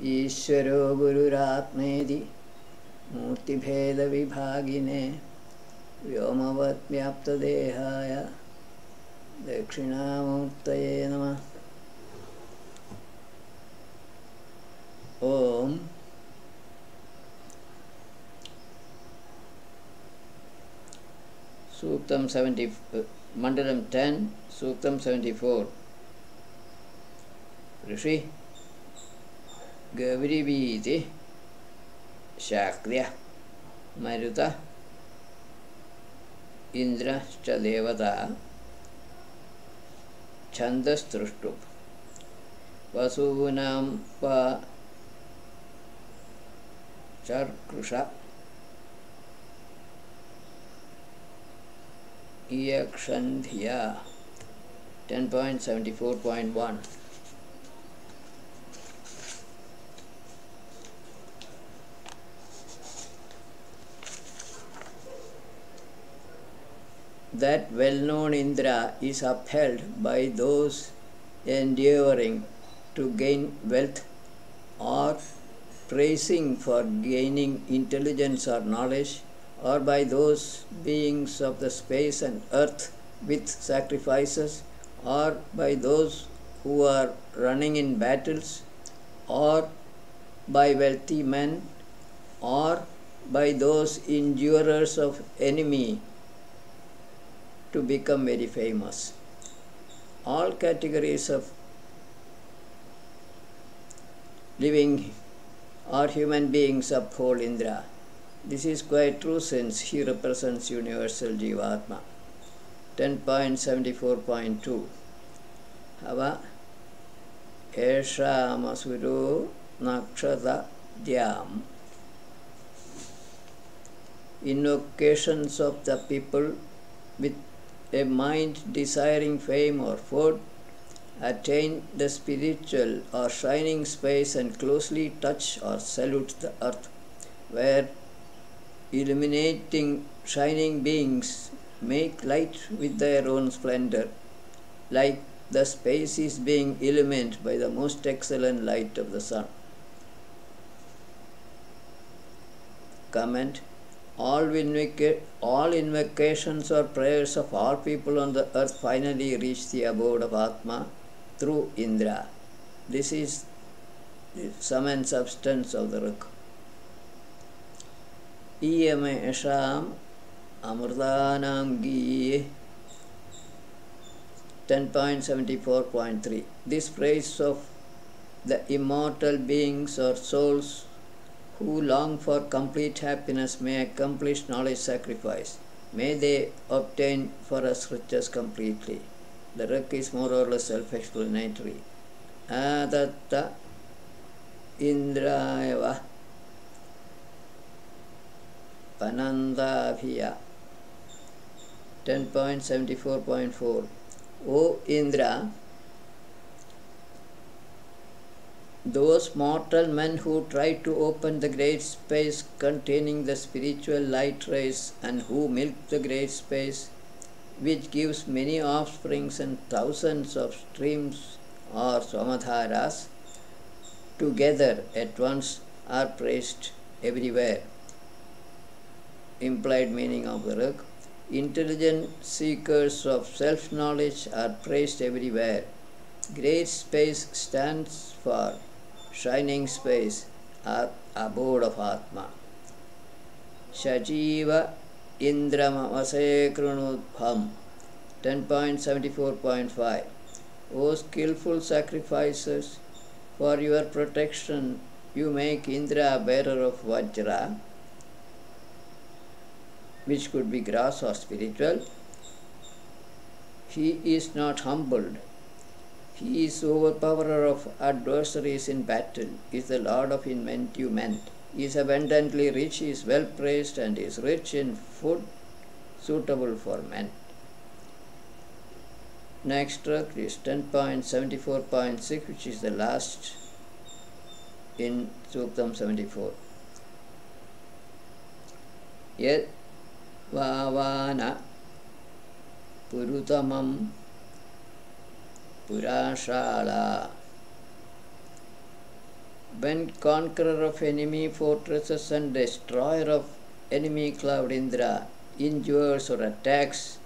ईश्वरो गुरुरात्मेति मूर्तिभेदविभागिने व्योमवद्व्याप्तदेहाय दक्षिणामूर्तये नमः। ओम Suktam 70, Mandalam 10, Suktam 74. Rishi Gavriviti Shakrya Maruta Indra Devata Chandas Trushtup Vasunam Pa Charkrusha Yakshandhya 10.74.1. That well-known Indra is upheld by those endeavoring to gain wealth or praising for gaining intelligence or knowledge, or by those beings of the space and earth with sacrifices, or by those who are running in battles, or by wealthy men, or by those endurers of enemy to become very famous. All categories of living or human beings uphold Indra. This is quite true since he represents universal Jivatma. 10.74.2. Hava Esha Masuru Nakshata Dhyam. Invocations of the people with a mind desiring fame or food attain the spiritual or shining space and closely touch or salute the earth, where illuminating shining beings make light with their own splendor, like the space is being illumined by the most excellent light of the sun. Comment: all invocations or prayers of all people on the earth finally reach the abode of Atma through Indra. This is the sum and substance of the Rik. Iyame Esham Amrdanam Giye 10.74.3. This praise of the immortal beings or souls who long for complete happiness may accomplish knowledge sacrifice. May they obtain for us riches completely. The Rik is more or less self-explanatory. Adatta Indrayava Panandabhiya 10.74.4. O Indra, those mortal men who try to open the great space containing the spiritual light rays and who milk the great space, which gives many offsprings and thousands of streams or somadharas, together at once are praised everywhere. Implied meaning of the Rik: intelligent seekers of self-knowledge are praised everywhere. Great space stands for shining space, or abode of Atma. Shajiva Indramavase Krunudbham 10.74.5. O skillful sacrificers, for your protection you make Indra bearer of Vajra, which could be grass or spiritual. He is not humbled. He is overpowerer of adversaries in battle, is the lord of inventive, he is abundantly rich, he is well praised, and is rich in food suitable for men. Next Rik is 10.74.6, which is the last in Suktam 74. Yet Vavana Purutamam Purashala When conqueror of enemy fortresses and destroyer of enemy cloud Indra injures or attacks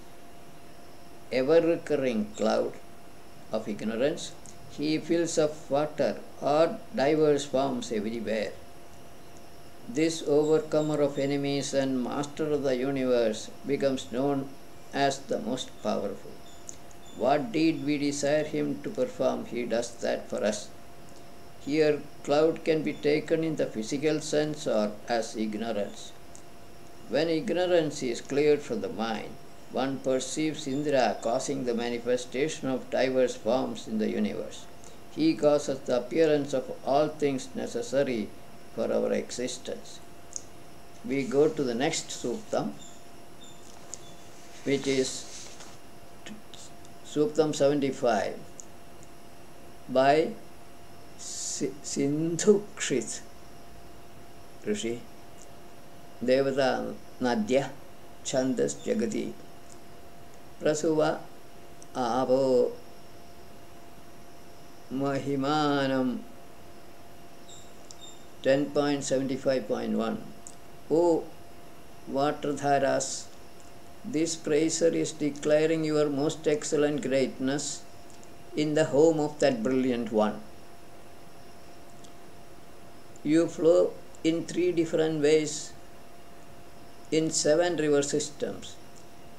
ever-recurring cloud of ignorance, he fills up water or diverse forms everywhere. This overcomer of enemies and master of the universe becomes known as the most powerful. What deed we desire him to perform, he does that for us. Here, cloud can be taken in the physical sense or as ignorance. When ignorance is cleared from the mind, one perceives Indra causing the manifestation of diverse forms in the universe. He causes the appearance of all things necessary for our existence. We go to the next Suktam, which is Suktam 75 by Sindhukshit Rishi, Devata Nadya Chandas Jagati Prasuva Avo Mahimanam 10.75.1. O Vatradharas, this praiser is declaring your most excellent greatness in the home of that brilliant one. You flow in 3 different ways in 7 river systems,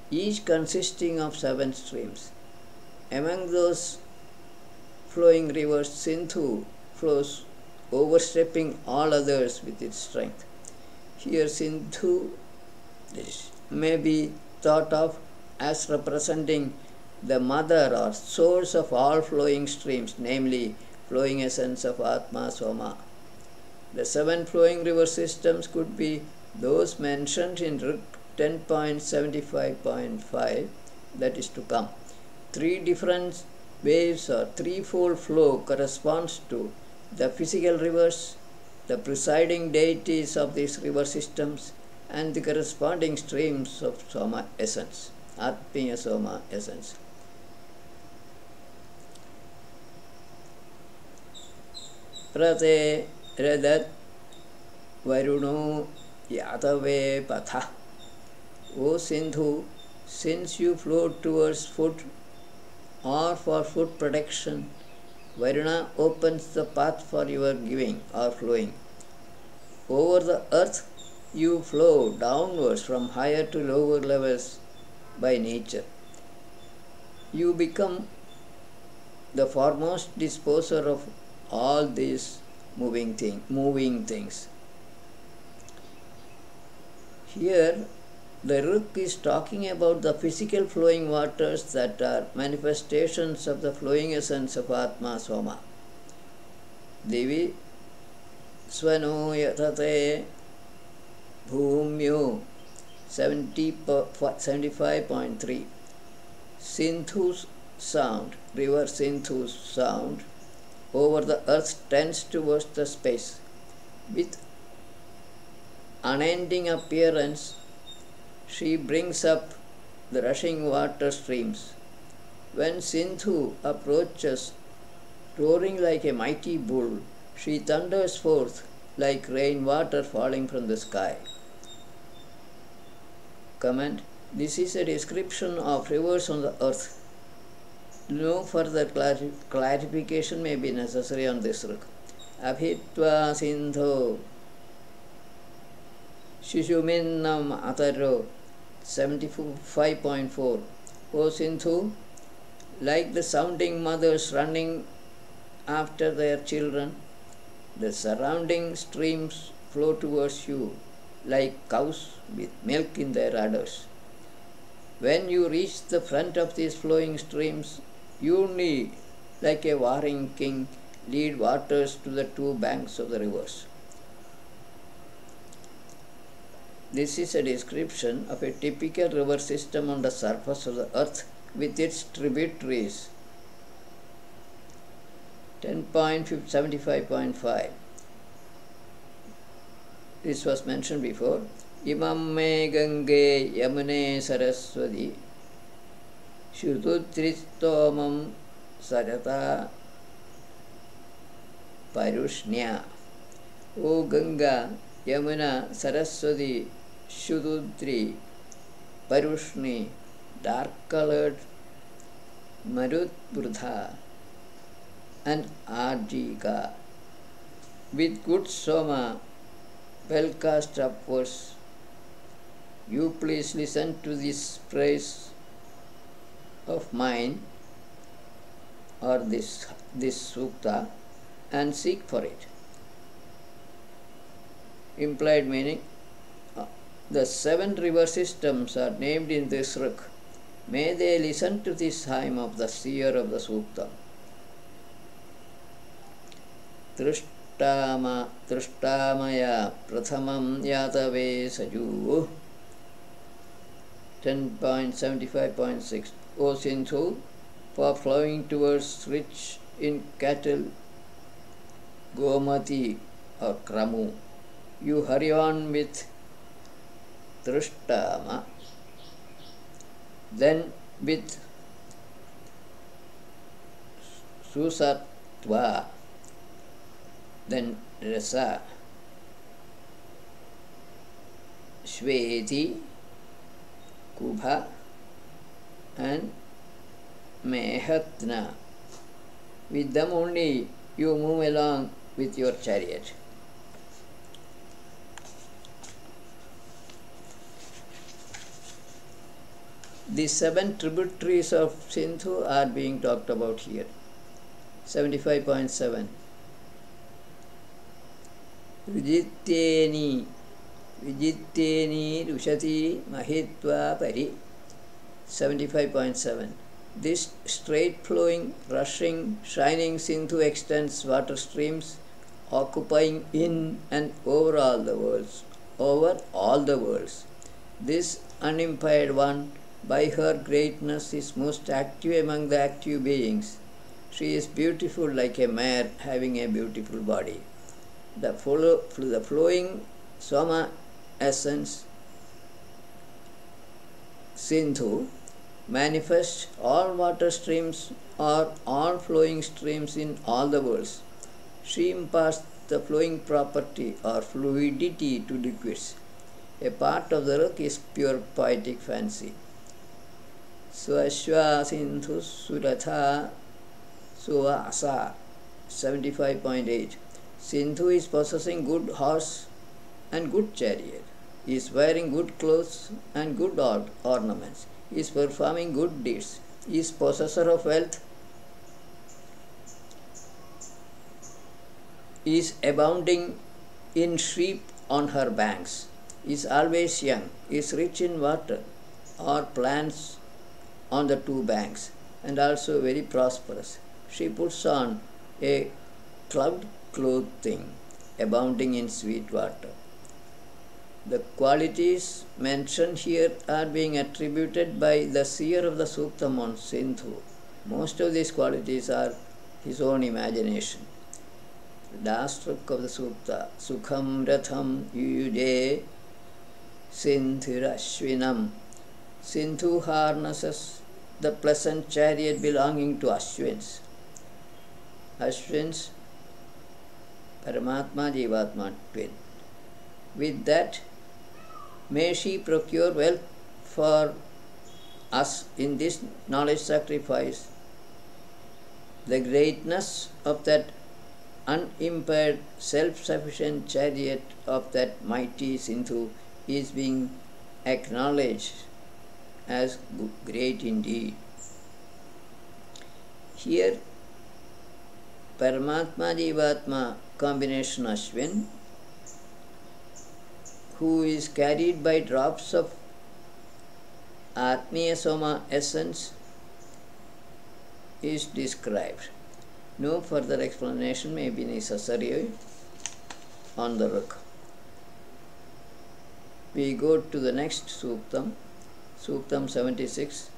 each consisting of 7 streams. Among those flowing rivers, Sindhu flows overstepping all others with its strength. Here Sindhu may be thought of as representing the mother or source of all flowing streams, namely flowing essence of Atma Soma. The 7 flowing river systems could be those mentioned in 10.75.5 that is to come. 3 different waves or threefold flow corresponds to the physical rivers, the presiding deities of these river systems, and the corresponding streams of Soma essence, Atmiya Soma essence. Prate Radat Varuno Yatave Patha. O Sindhu, since you flow towards food or for food protection, Varuna opens the path for your giving or flowing. Over the earth, you flow downwards from higher to lower levels by nature. You become the foremost disposer of all these moving things. Here, the Ruk is talking about the physical flowing waters that are manifestations of the flowing essence of Atma Soma. Devi Swano Yatate Bhumyo 75.3. Sindhu's sound, river Sindhu's sound over the earth tends towards the space. With unending appearance, she brings up the rushing water streams. When Sindhu approaches, roaring like a mighty bull, she thunders forth like rainwater falling from the sky. Comment: this is a description of rivers on the earth. No further clarification may be necessary on this ruk. Abhitva Sindho Shishuminnam Ataro 75.4. O Sindhu, like the sounding mothers running after their children, the surrounding streams flow towards you like cows with milk in their udders. When you reach the front of these flowing streams, you need, like a warring king, lead waters to the 2 banks of the rivers. This is a description of a typical river system on the surface of the earth with its tributaries. 10.75.5. This was mentioned before. Imam me Gange Yamune Saraswati Shudutristomam Sarata Parushnya. O Ganga, Yamuna, Saraswati, Shududri, Parushni, dark-colored Marutbrudha, and Arjika, with good soma, well cast upwards, you please listen to this praise of mine, or this sukta, and seek for it. Implied meaning, the 7 river systems are named in this rik. May they listen to this hymn of the seer of the sukta. Trishtamaya prathamam yatave saju. 10.75.6. O Sindhu, for flowing towards rich in cattle, Gomati or Kramu, you hurry on with Trishtama, then with Susatva, then Rasa, Shveti, Kubha, and Mehatna. With them only you move along with your chariot. The 7 tributaries of Sindhu are being talked about here. 75.7. Vijitteni Rushati Mahitva Pari. 75.7. This straight flowing, rushing, shining Sindhu extends water streams, occupying in and over all the worlds. This unimpaired one, by her greatness, is most active among the active beings. She is beautiful like a mare having a beautiful body. The flowing Soma essence, Sindhu, manifests all water streams or all flowing streams in all the worlds. She imparts the flowing property or fluidity to liquids. A part of the rik is pure poetic fancy. Swashva Sindhu Suratha Suvasa. 75.8. Sindhu is possessing good horse and good chariot. He is wearing good clothes and good ornaments. He is performing good deeds. He is possessor of wealth. He is abounding in sheep on her banks. He is always young. He is rich in water or plants on the 2 banks, and also very prosperous. She puts on a cloud clothing, abounding in sweet water. The qualities mentioned here are being attributed by the seer of the Suktam on Sindhu. Most of these qualities are his own imagination. The last rik of the Sukta, Sukham Ratham Yuje Sindhirashvinam. Sindhu harnesses the pleasant chariot belonging to Ashwins. Ashwins, Paramatma, Jivatma, twin. With that, may she procure wealth for us in this knowledge sacrifice. The greatness of that unimpaired, self-sufficient chariot of that mighty Sindhu is being acknowledged as great indeed. Here, Paramatma Jivatma combination Ashwin, who is carried by drops of Atmiya Soma essence, is described. No further explanation may be necessary on the rik. We go to the next Suktam, Suktam 76,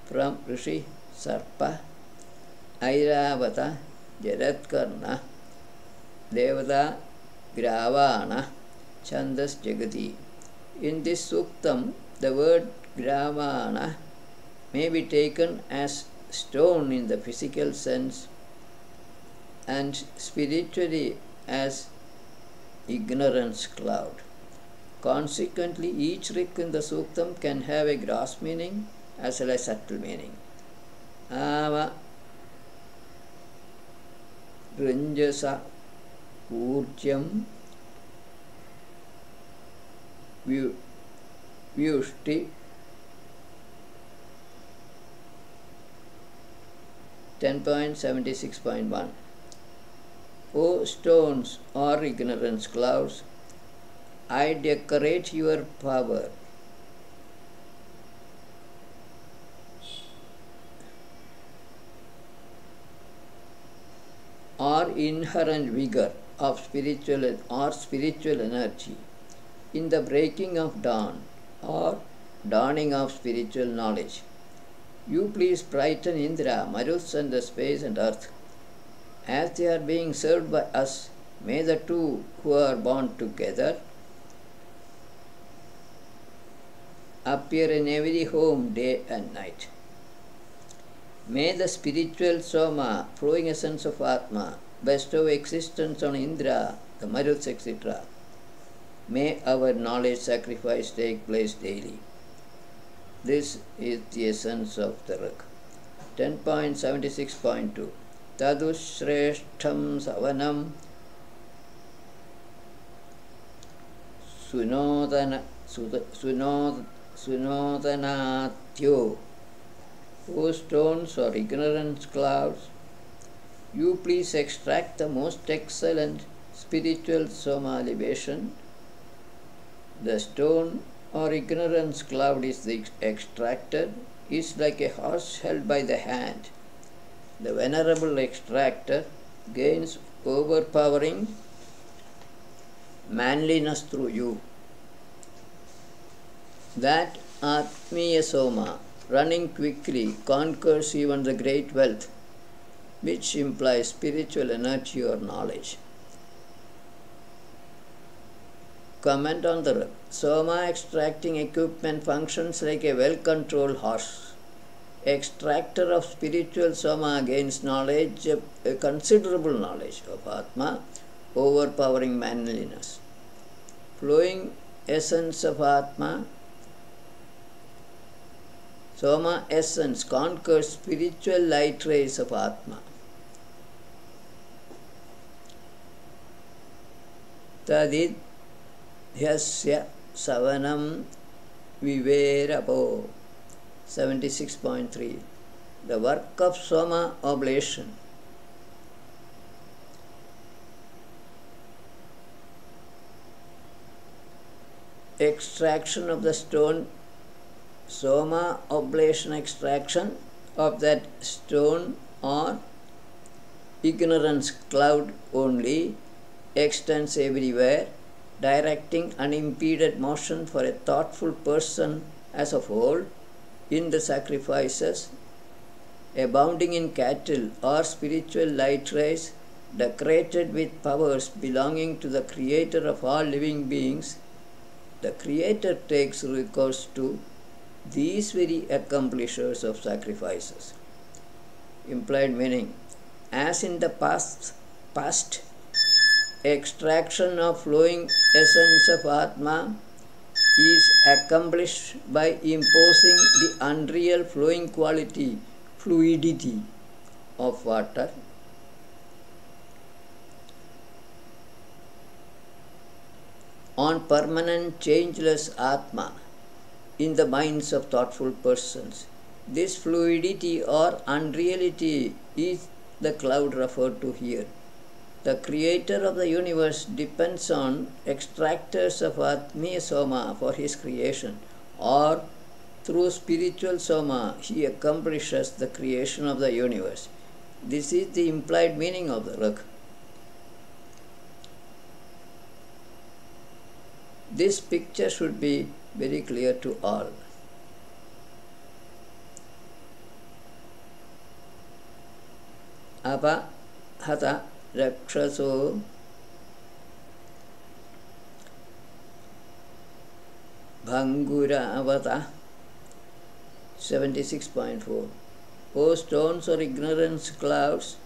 from Rishi Sarpa, Airavata, Jaratkarna, Devata, Gravana, Chandas Jagati. In this Suktam, the word Gravana may be taken as stone in the physical sense and spiritually as ignorance cloud. Consequently, each rik in the Suktam can have a gross meaning as well as subtle meaning. Ava Ranjasa Urjam Vyushti 10.76.1. O stones or ignorance clouds, I decorate your power. Or inherent vigor of spiritual energy in the breaking of dawn or dawning of spiritual knowledge. You please brighten Indra, Maruts and the space and earth. As they are being served by us, may the two who are born together appear in every home day and night. May the spiritual Soma, flowing essence of Atma, bestow existence on Indra, the Maruts, etc. May our knowledge sacrifice take place daily. This is the essence of the Rik. 10.76.2. Tadushreshtham savanam sunodanatyo. O stones or ignorance clouds, you please extract the most excellent spiritual Soma libation. The stone or ignorance cloud is extracted is like a horse held by the hand. The venerable extractor gains overpowering manliness through you. That Atmiya Soma, running quickly, conquers even the great wealth, which implies spiritual energy or knowledge. Comment on the Rik. Soma extracting equipment functions like a well-controlled horse. Extractor of spiritual Soma gains knowledge, a considerable knowledge of Atma, overpowering manliness. Flowing essence of Atma, Soma essence conquers spiritual light rays of Atma. Tadid Hyasya Savanam Viverapo 76.3. The work of Soma oblation. Extraction of the stone, Soma oblation extraction of that stone or ignorance cloud only extends everywhere, directing unimpeded motion for a thoughtful person as a whole in the sacrifices, abounding in cattle or spiritual light rays, decorated with powers belonging to the Creator of all living beings. The Creator takes recourse to these very accomplishers of sacrifices. Implied meaning: as in the past, extraction of flowing essence of Atma is accomplished by imposing the unreal flowing quality, fluidity of water on permanent changeless Atma in the minds of thoughtful persons. This fluidity or unreality is the cloud referred to here. The Creator of the universe depends on extractors of Atmiya Soma for his creation, or through spiritual Soma he accomplishes the creation of the universe. This is the implied meaning of the Rik. This picture should be very clear to all. Apahata Rakshaso Bhanguravata 76.4. O stones or ignorance clouds,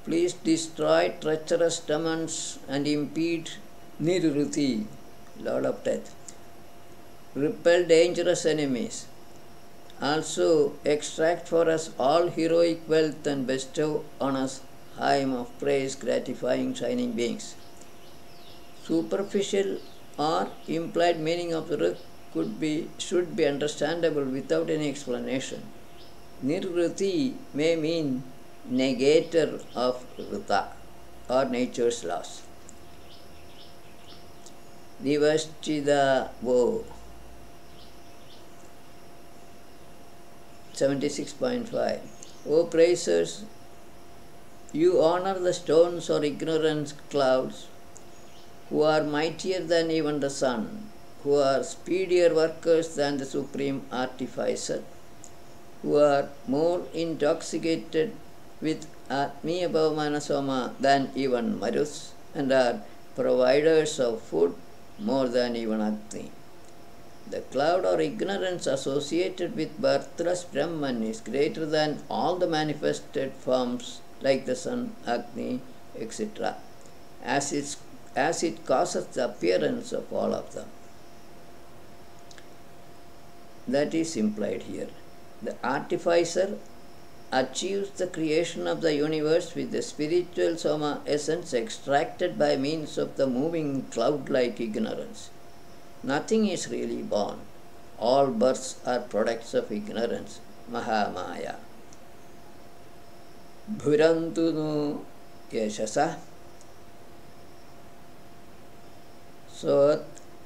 please destroy treacherous demons and impede Nirruti, Lord of Death. Repel dangerous enemies. Also extract for us all heroic wealth and bestow on us hymn of praise, gratifying shining beings. Superficial or implied meaning of the Rik should be understandable without any explanation. Nirvriti may mean negator of Rita or nature's laws. Divaschida Vo 76.5. O praisers, you honor the stones or ignorance clouds, who are mightier than even the sun, who are speedier workers than the supreme artificer, who are more intoxicated with Atmiya Bhavamanasoma than even Marus, and are providers of food more than even Agni. The cloud or ignorance associated with birthless Brahman is greater than all the manifested forms like the sun, Agni, etc., as it causes the appearance of all of them. That is implied here. The artificer achieves the creation of the universe with the spiritual Soma essence extracted by means of the moving cloud-like ignorance. Nothing is really born. All births are products of ignorance, Mahamaya. Bhurantu no yashasa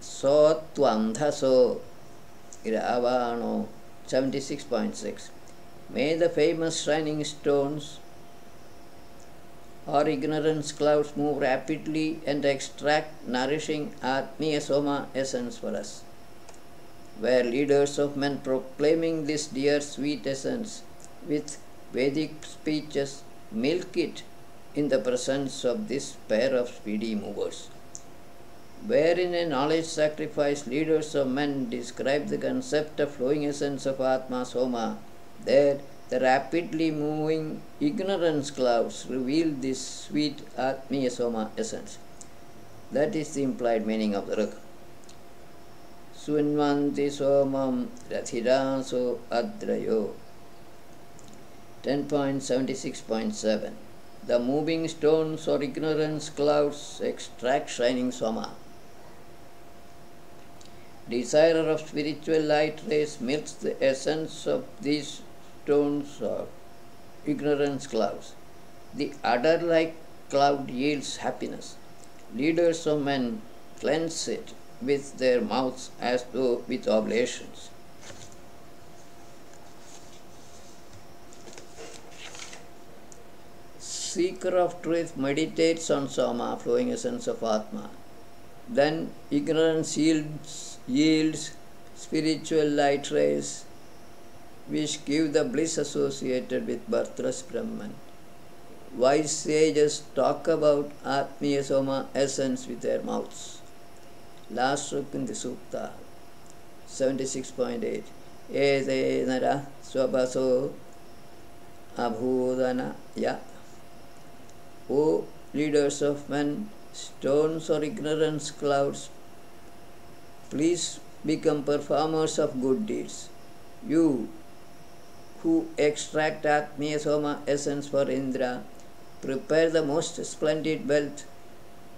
Sotvandhaso Iravano 76.6. May the famous shining stones or ignorance clouds move rapidly and extract nourishing Atmiya Soma essence for us. Where leaders of men proclaiming this dear sweet essence with Vedic speeches milk it in the presence of this pair of speedy movers. Where in a knowledge sacrifice leaders of men describe the concept of flowing essence of Atma Soma, there the rapidly moving ignorance clouds reveal this sweet Atmiya Soma essence. That is the implied meaning of the Rik. Sunvanti Somam Rathiraso Adrayo 10.76.7. The moving stones or ignorance clouds extract shining Soma. Desirer of spiritual light rays milks the essence of these stones or ignorance clouds. The adder-like cloud yields happiness. Leaders of men cleanse it with their mouths as though with oblations. Seeker of truth meditates on Soma, flowing essence of Atma. Then ignorance yields spiritual light rays which give the bliss associated with birthless Brahman. Wise sages talk about Atmiya Soma essence with their mouths. Last book in the Sukta 76.8. Ete nara swabaso abhudana ya. O leaders of men, stones or ignorance clouds, please become performers of good deeds. You who extract Atmiya Soma essence for Indra, prepare the most splendid wealth,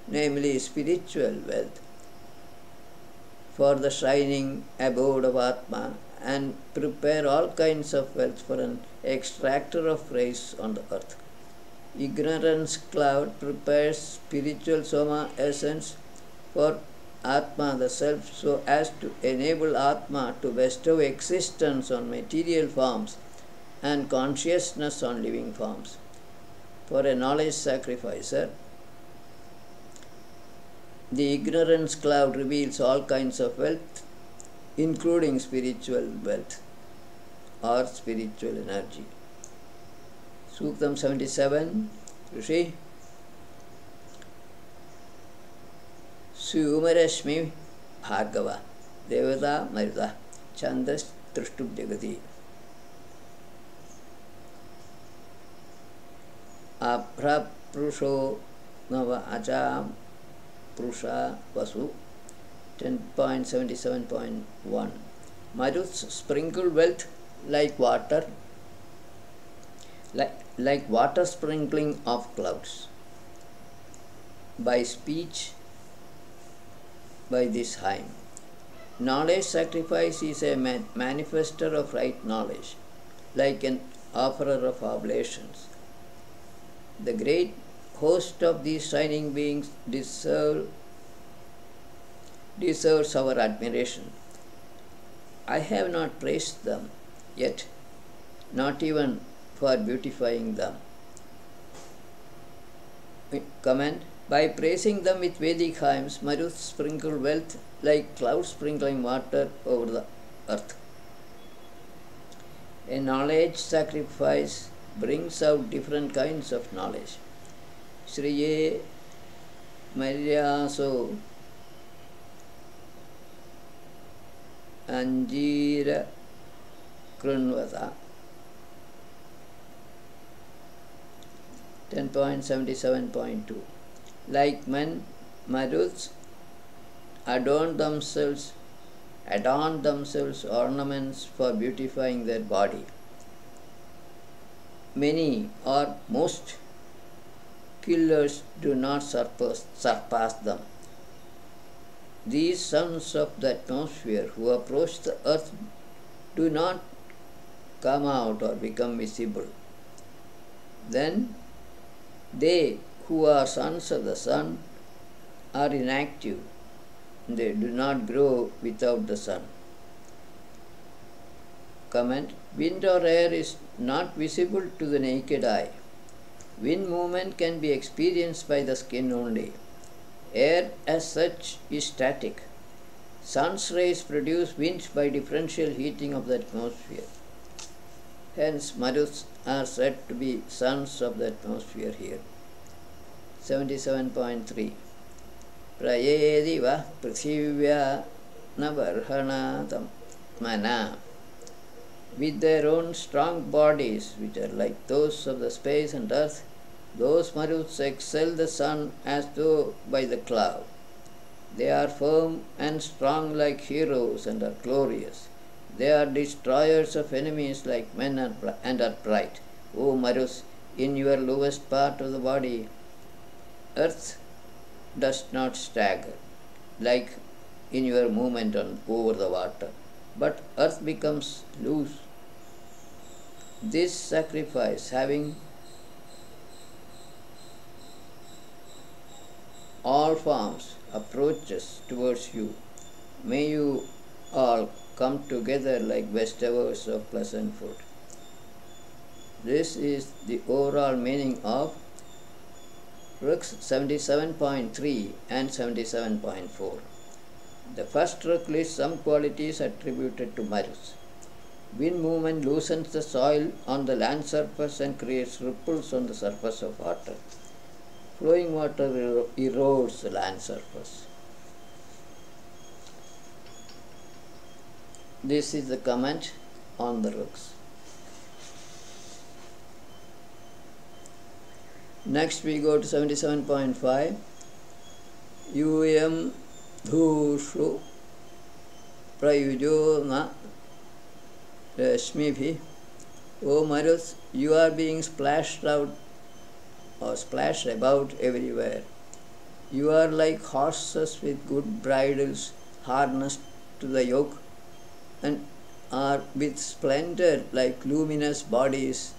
namely spiritual wealth, for the shining abode of Atma, and prepare all kinds of wealth for an extractor of praise on the earth. Ignorance cloud prepares spiritual Soma essence for Atma, the Self, so as to enable Atma to bestow existence on material forms and consciousness on living forms. For a knowledge sacrificer, the ignorance cloud reveals all kinds of wealth, including spiritual wealth or spiritual energy. Suktam 77, Rishi. Sumarashmi Bhargava, Devata Maruta, Chandas Trushtub Jagati. Abrapurusho Nava Acham Prusha Vasu. 10.77.1. Maruts sprinkle wealth like water, like water sprinkling of clouds. By speech, by this hymn. Knowledge sacrifice is a manifester of right knowledge, like an offerer of oblations. The great host of these shining beings deserves our admiration. I have not praised them yet, not even for beautifying them. Comment. By praising them with Vedic hymns, Maruts sprinkle wealth like clouds sprinkling water over the earth. A knowledge sacrifice brings out different kinds of knowledge. Shriye Maryaso Anjira Krunvata. 10.77.2. Like men, Maruts adorn themselves ornaments for beautifying their body. Many or most killers do not surpass them. These sons of the atmosphere who approach the earth do not come out or become visible. Then they who are sons of the sun are inactive. They do not grow without the sun. Comment. Wind or air is not visible to the naked eye. Wind movement can be experienced by the skin only. Air as such is static. Sun's rays produce winds by differential heating of the atmosphere. Hence, Maruts are said to be sons of the atmosphere here. 77.3. Prayediva prithivya navarhanatam mana. With their own strong bodies, which are like those of the space and earth, those Maruts excel the sun as though by the cloud. They are firm and strong like heroes and are glorious. They are destroyers of enemies like men and are bright. O Maruts, in your lowest part of the body, earth does not stagger, like in your movement over the water, but earth becomes loose. This sacrifice, having all forms, approaches towards you. May you all come together like vegetables of pleasant food. This is the overall meaning of Ruks 77.3 and 77.4. The first Ruk lists some qualities attributed to Maruts. Wind movement loosens the soil on the land surface and creates ripples on the surface of water. Flowing water erodes the land surface. This is the comment on the Ruks. Next we go to 77.5. Yuyam dhushu prayujo na rashmibhi. O Maruts, you are being splashed out or splashed about everywhere. You are like horses with good bridles harnessed to the yoke, and are with splendor like luminous bodies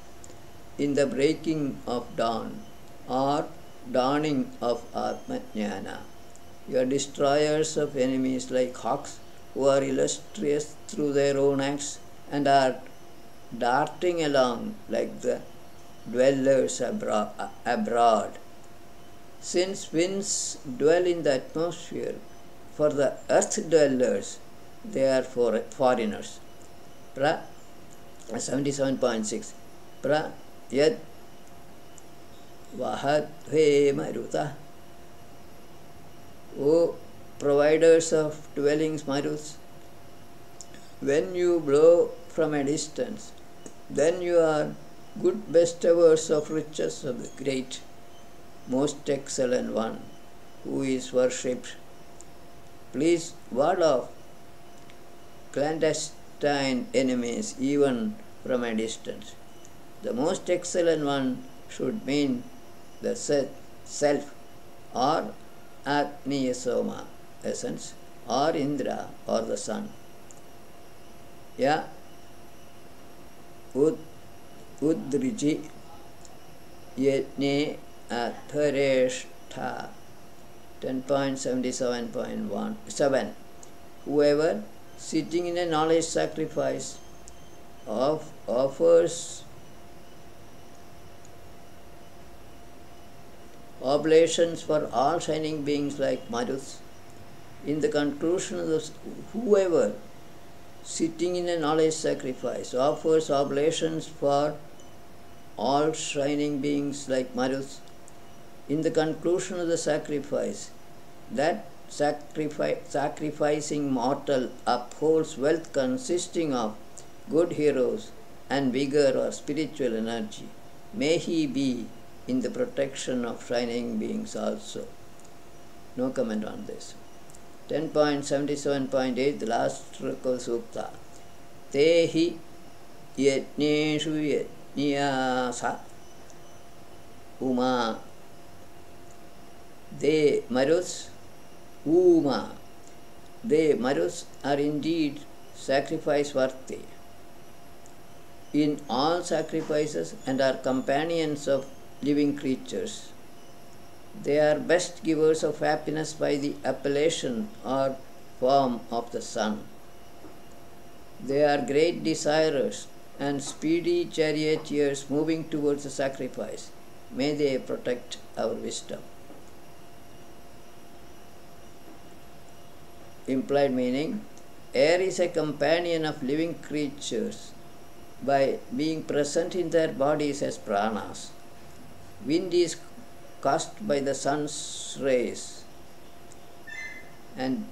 in the breaking of dawn or dawning of Atmajnana. You are destroyers of enemies like hawks who are illustrious through their own acts and are darting along like the dwellers abroad. Since winds dwell in the atmosphere, for the earth dwellers, they are foreigners. 77.6. Pra yad vahadve maruta. O providers of dwellings, Maruts, when you blow from a distance, then you are good bestowers of riches of the great, most excellent one. who is worshipped. Please ward off clandestine enemies even from a distance. The most excellent one should mean the self or Agniya essence, or Indra or the sun. Ya Udriji Yetne Athareshtha 10.77.7. Whoever sitting in a knowledge sacrifice offers oblations for all shining beings like Maruts. In the conclusion of this, whoever sitting in a knowledge sacrifice offers oblations for all shining beings like Maruts. In the conclusion of the sacrifice, that sacrificing mortal upholds wealth consisting of good heroes and vigor or spiritual energy. May he be in the protection of shining beings also. No comment on this. 10.77.8, the last Rukka Sukta. Tehi yetneshu yetniyasa uma. They Marus Uma. They Marus are indeed sacrifice worthy in all sacrifices and are companions of living creatures. They are best givers of happiness by the appellation or form of the sun. They are great desirers and speedy charioteers moving towards the sacrifice. May they protect our wisdom. Implied meaning: air is a companion of living creatures by being present in their bodies as pranas. Wind is caused by the sun's rays and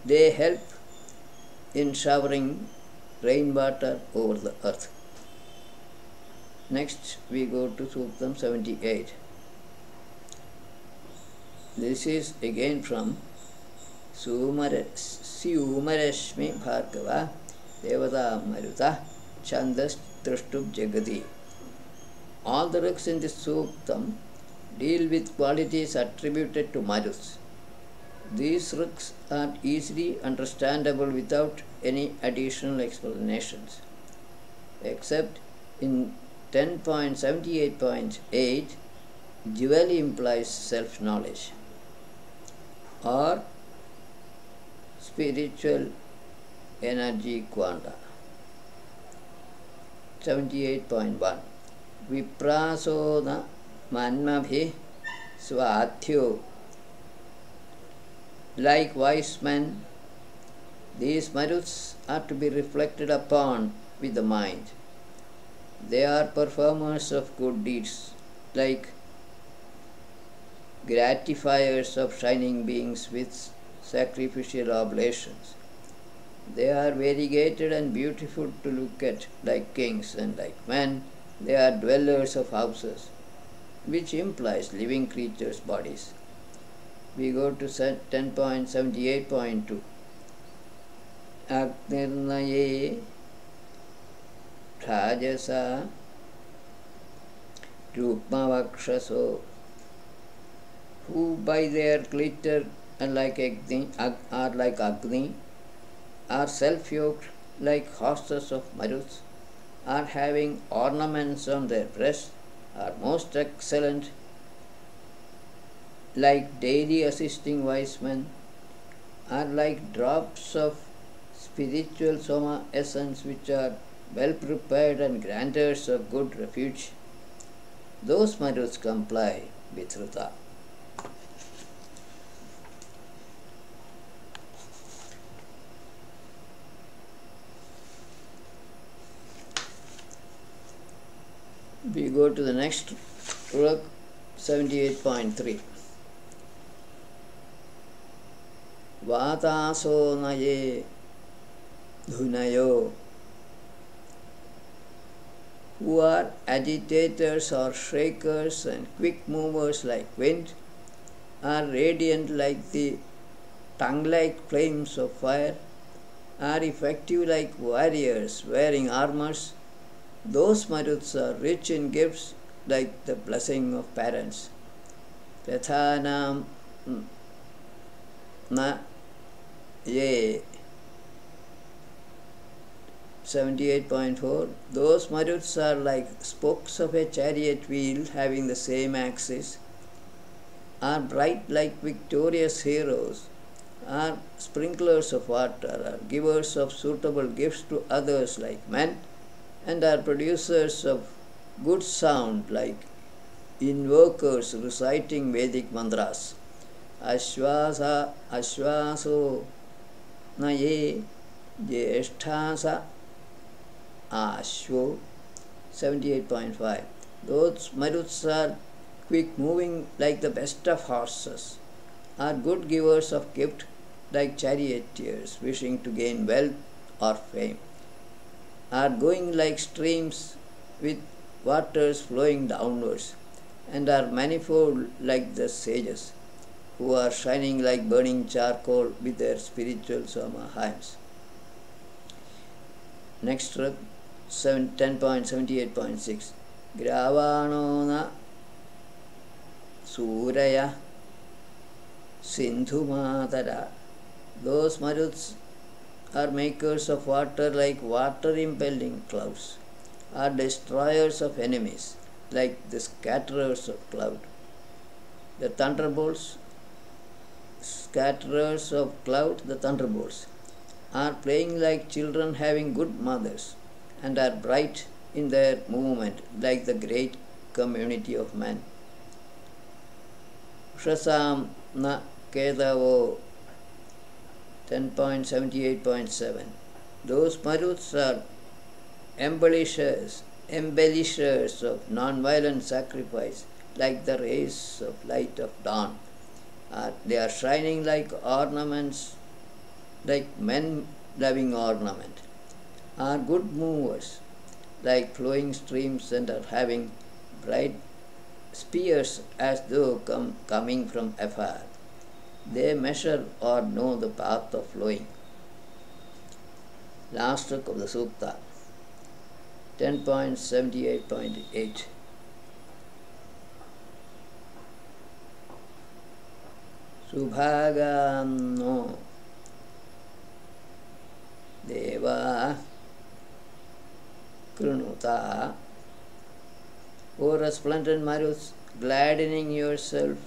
they help in showering rainwater over the earth. Next we go to Suktam 78. This is again from Sumarashmi Bhargava Devata Maruta Chandas Trashtub Jagati. All the ruks in this Suktam deal with qualities attributed to Marus. These ruks are easily understandable without any additional explanations, except in 10.78.8, Jivali implies self-knowledge or spiritual energy quanta. 78.1 Viprasona manmabhi svathyo. Like wise men, these maruts are to be reflected upon with the mind. They are performers of good deeds, like gratifiers of shining beings with sacrificial oblations. They are variegated and beautiful to look at, like kings, and like men, they are dwellers of houses, which implies living creatures' bodies. We go to 10.78.2. Agnirnaye Rajasa Rupmavakshaso, who by their glitter and like Agni, are self-yoked like horses of Maruts, are having ornaments on their breasts, are most excellent like daily assisting wise men, are like drops of spiritual soma essence which are well prepared and grantors of good refuge. Those Maruts comply with Ruta. We go to the next work, 78.3. Vataso naye dhunayo, who are agitators or shakers and quick movers like wind, are radiant like the tongue-like flames of fire, are effective like warriors wearing armors. Those Maruts are rich in gifts like the blessing of parents. Rathanam na ye 78.4. Those Maruts are like spokes of a chariot wheel having the same axis, are bright like victorious heroes, are sprinklers of water, are givers of suitable gifts to others like men, and are producers of good sound like invokers reciting Vedic mantras. Ashvaso na ye jesthasa ashvo 78.5. Those Maruts are quick moving like the best of horses, are good givers of gift like charioteers wishing to gain wealth or fame, are going like streams with waters flowing downwards, and are manifold like the sages, who are shining like burning charcoal with their spiritual samahims. Next struck 10.78.6. Gravano na suraya sindhu matara. Those Maruts are makers of water like water impelling clouds, are destroyers of enemies like the scatterers of cloud. The thunderbolts, scatterers of cloud, the thunderbolts, are playing like children having good mothers, and are bright in their movement like the great community of men. Shasam na kedavo 10.78.7. Those Maruts are embellishers of non-violent sacrifice like the rays of light of dawn. They are shining like ornaments, like men loving ornament, are good movers like flowing streams, and are having bright spears as though coming from afar. They measure or know the path of flowing. Last stroke of the Sukta 10.78.8. Subhagano Deva Krunuta. O resplendent Maruts, gladdening yourself,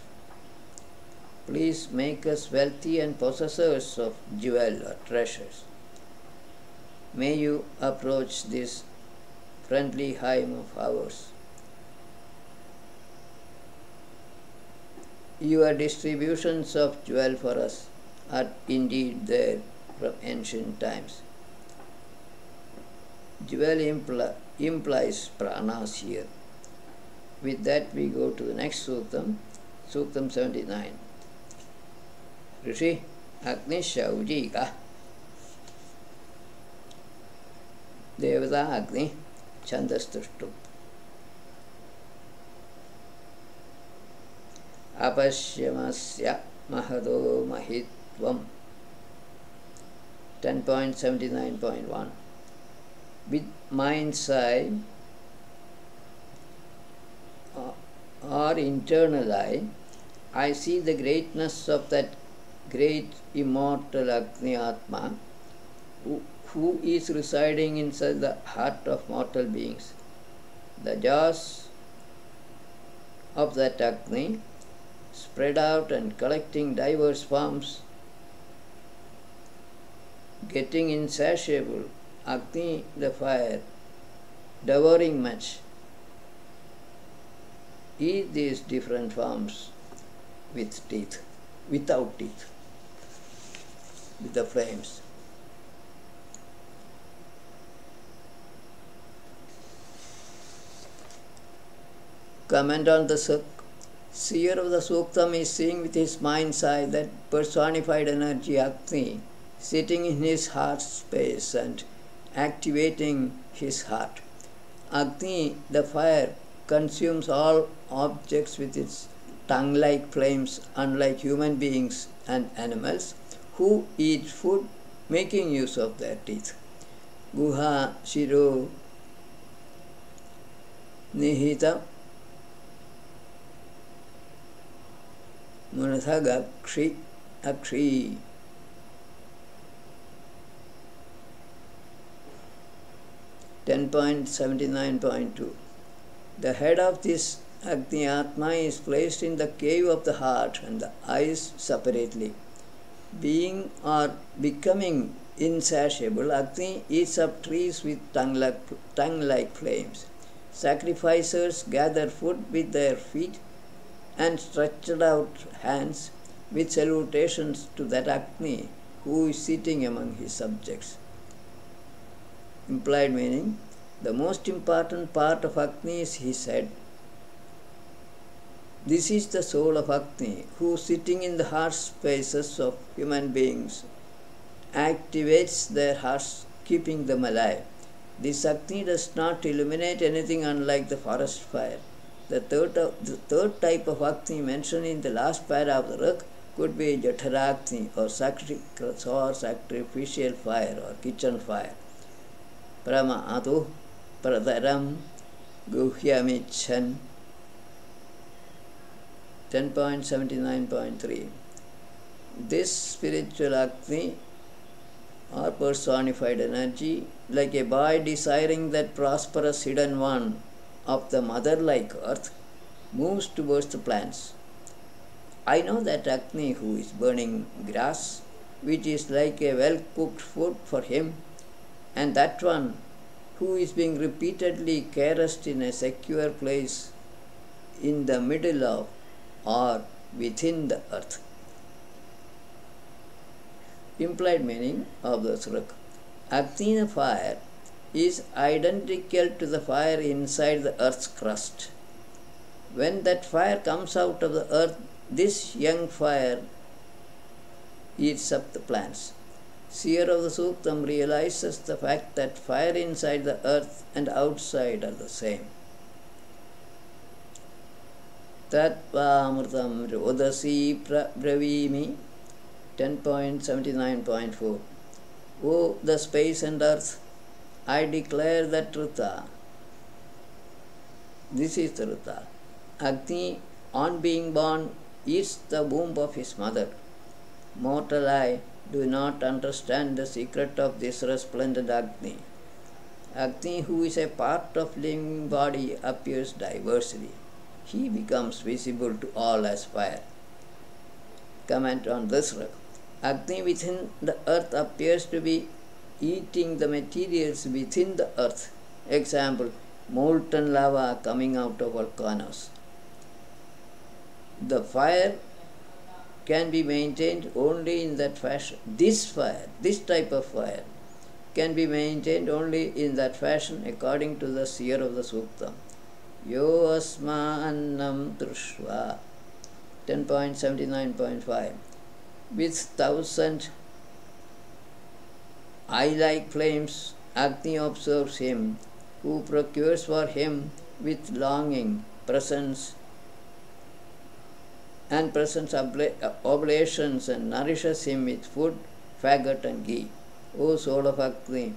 please make us wealthy and possessors of jewel or treasures. May you approach this friendly hymn of ours. Your distributions of jewel for us are indeed there from ancient times. Jewel implies pranas here. With that we go to the next Suktam, Suktam 79. Rishi Agni Shaujika Devata Agni Chandastushtu Apashyamasya Mahado Mahitvam 10.79.1. With mind's eye or internal eye, I see the greatness of that great immortal Agni Atma who is residing inside the heart of mortal beings. The jaws of that Agni spread out and collecting diverse forms, getting insatiable. Agni, the fire, devouring much. Eat these different forms with teeth, without teeth, with the flames. Comment on the seer of the Suktam is seeing with his mind's eye that personified energy Agni sitting in his heart space and activating his heart. Agni, the fire, consumes all objects with its tongue-like flames, unlike human beings and animals who eat food making use of their teeth. Guha Shiro Nihita Munasagakshi Akshi. 10.79.2. The head of this Agni Atma is placed in the cave of the heart and the eyes separately. Being or becoming insatiable, Agni eats up trees with tongue-like flames. Sacrificers gather food with their feet and stretched out hands with salutations to that Agni who is sitting among his subjects. Implied meaning, the most important part of Agni is his head. This is the soul of Agni, who sitting in the heart spaces of human beings activates their hearts, keeping them alive. This Agni does not illuminate anything unlike the forest fire. The third type of Agni mentioned in the last para of the Rig could be Jataragni or sacrificial fire or kitchen fire. Pramadu Pradaram Guhyamichan. 10.79.3. This spiritual Agni or personified energy, like a boy desiring that prosperous hidden one of the mother-like earth, moves towards the plants. I know that Agni who is burning grass, which is like a well-cooked food for him, and that one who is being repeatedly caressed in a secure place in the middle of or within the earth. Implied meaning of the Surak. Agni fire is identical to the fire inside the earth's crust. When that fire comes out of the earth, this young fire eats up the plants. Seer of the Suktam realizes the fact that fire inside the earth and outside are the same. Tatvamritam Rodasi Bravimi. 10.79.4. O the space and earth, I declare that Rita. This is the Rita. Agni, on being born, eats the womb of his mother. Mortal eye do not understand the secret of this resplendent Agni. Agni, who is a part of living body, appears diversely. He becomes visible to all as fire. Comment on this. Agni within the earth appears to be eating the materials within the earth. Example, molten lava coming out of volcanoes. The fire can be maintained only in that fashion. This fire, this type of fire, can be maintained only in that fashion according to the seer of the Suktam. Yo asma annam trushva. 10.79.5. With 1,000 eye-like flames, Agni observes him, who procures for him with longing presents oblations and nourishes him with food, faggot and ghee. O soul of Agni,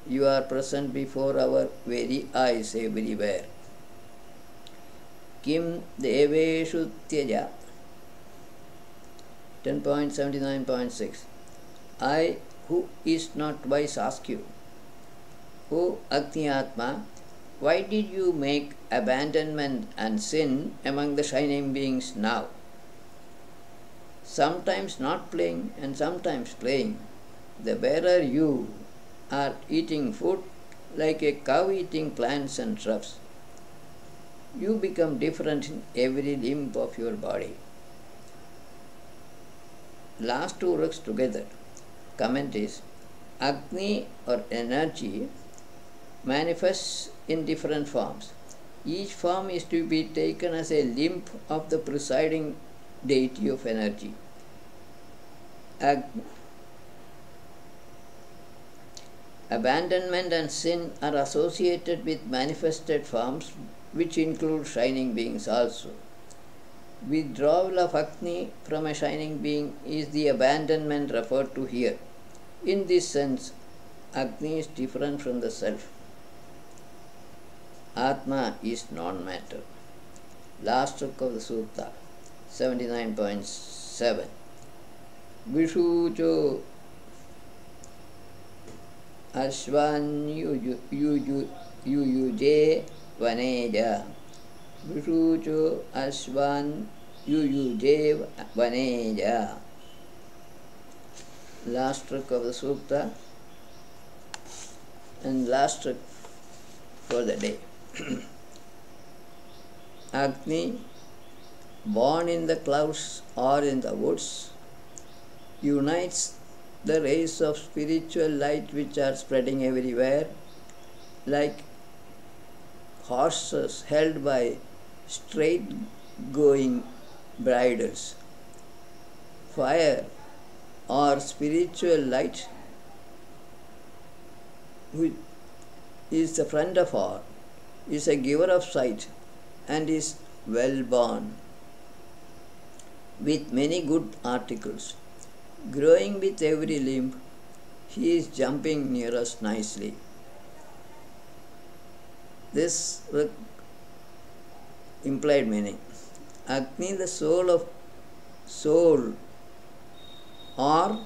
you are present before our very eyes everywhere. Kim deveshu tyaja. 10.79.6. I, who is not wise, ask you, O Agni Atma, why did you make abandonment and sin among the shining beings now? Sometimes not playing and sometimes playing. The bearer you are eating food like a cow eating plants and shrubs. You become different in every limb of your body. Last two works together. Comment is, Agni or energy manifests in different forms. Each form is to be taken as a limb of the presiding deity of energy. Abandonment and sin are associated with manifested forms, which include shining beings also. Withdrawal of Agni from a shining being is the abandonment referred to here. In this sense, Agni is different from the self. Atma is non-matter. Last stroke of the Sutta, 79.7. Vishucho Ashvan Yuyuje Vaneja. Vishucho Ashvan Yuyuje Vaneja. Last stroke of the Sutta and last stroke for the day. Agni, born in the clouds or in the woods, unites the rays of spiritual light which are spreading everywhere, like horses held by straight going bridles. Fire or spiritual light, which is the friend of all, is a giver of sight and is well born, with many good articles. Growing with every limb, he is jumping near us nicely. This implied meaning. Agni, the soul or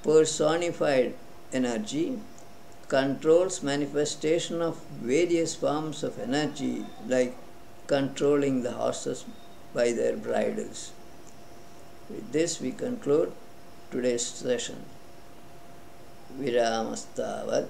personified energy, controls manifestation of various forms of energy, like controlling the horses by their bridles. With this we conclude today's session. Viramastavat.